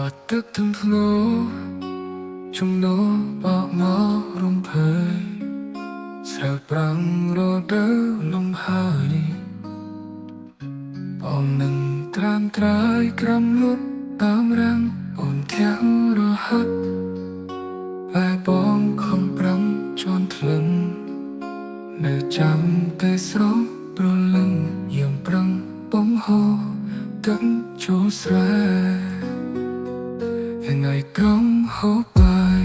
ទឹកទន្ធ្ងរចំណោបក់មករំភើយស្រើប្រាំងរដូវលំហើយបងនឹងត្រាំត្រើយក្រំលុបតាមរាំងអូនធាក់រហ័តតែបងខំប្រឹងជន់ថ្លឹងនៅចាំតែស្រស់ប្រលឹងយ៉ាងប្រឹងបងហោទឹកចូលស្រែថ្ងៃក្រំហូបបាយ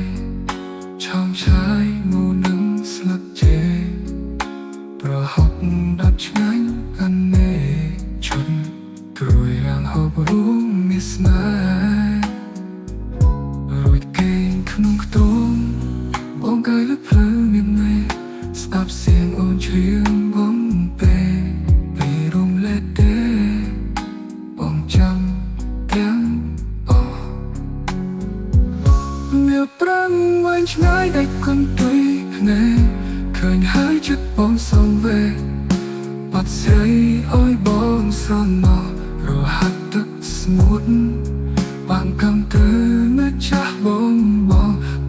ឆោមឆាយមូនឹងស្លឹកចេប្រហុកដាច់ឆ្ងាញ់អាននេជន់ត្រួយរាំងហូបរួមមានស្នេហ៍រួចគេងក្នុងខ្ទមបងកាយលើភ្លើងមានន័យស្ដាប់เสียงអូនច្រៀងបងពេលរំលែកទេបងចាំទាំងមានប្រាំងវែងឆ្ងាយដែលគន់ទុយភ្នែកឃើញហើយចិត្តបងសំវេបាត់ស្រីអើយបងស្រណោះរហ័សទឹកស្ងួតបានកំទៅនៅចាស់បង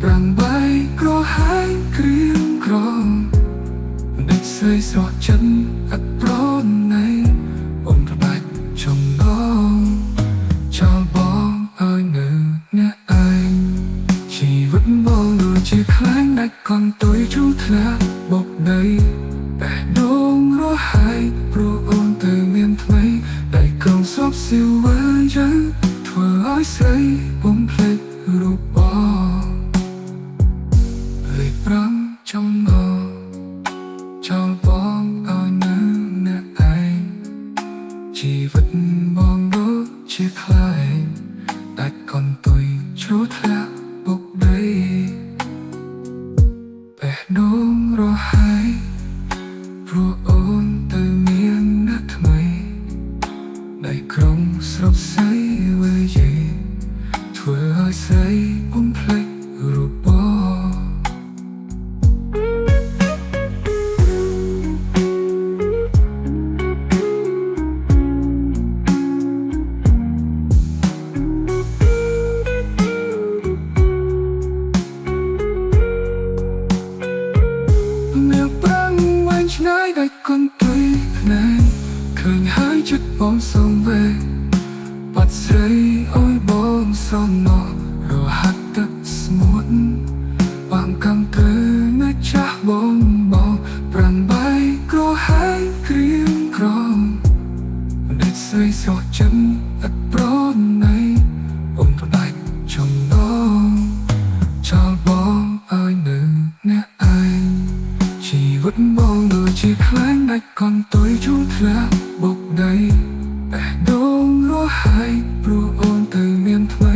ប្រាំងបីក្រហាយគ្រៀងក្រងដឹកស្រីស្រស់ចិនអត់ប្រណីអូនប្របាច់ចំណងចោលបងអើយនៅអ្នកឯងជីវិតបងដូចជាខ្លែងដាច់កង់ទុយជ្រុះធ្លាក់បុកដីតែដងរហើយព្រោះអូនទៅមានថ្មីដែលកងសពស៊ីវវែងយ៉ាងធ្វើឲ្យស្រីបំភ្លេចរូបបងលេខប្រាំចំណងចោលបងឲ្យនៅអ្នកឯងជីវិតបងដូចជាខ្លែងដាច់កង់ទុយជ្រុះធ្លាក់បុកដីបេះដូងរហើយព្រោះអូនទៅមានអ្នកថ្មីដែលក្រុងស្រុកស្រីវេយធ្វើឲ្យស្រីបំភ្លេចរូបបងមានប្រាំងវែងឆ្ងាយដែលគន់ទុយភ្នែកឃើញហើយចិត្តបងសំវេបាត់ស្រីអើយបងស្រណោះរហ័សទឹកស្ងួតបានកំទៅនៅចាស់បងប្រាំងបីក្រហាយគ្រៀងក្រងដឹកស្រីស្រស់ចិនអត់ប្រណីអូនប្រដាច់ចំណងចោលបងអើយនៅអ្នកឯងជីវិតបងដូចជាខ្លែងដាច់កង់ទុយជ្រុះធ្លាក់បុកដីតែដងរហើយព្រោះអូនទៅមានថ្មី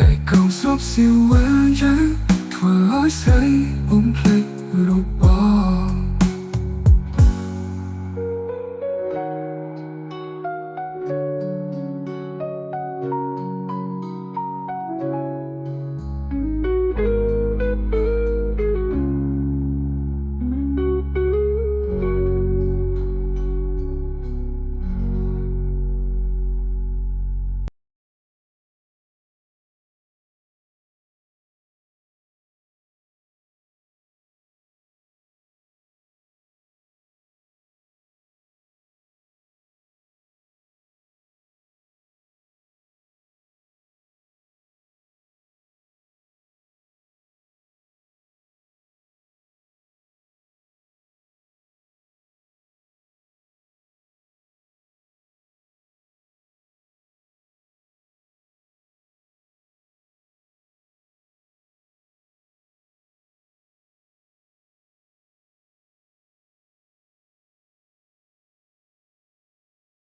ដែលកងស្របស៊ីវវែងយ៉ាងធ្វើឲ្យស្រី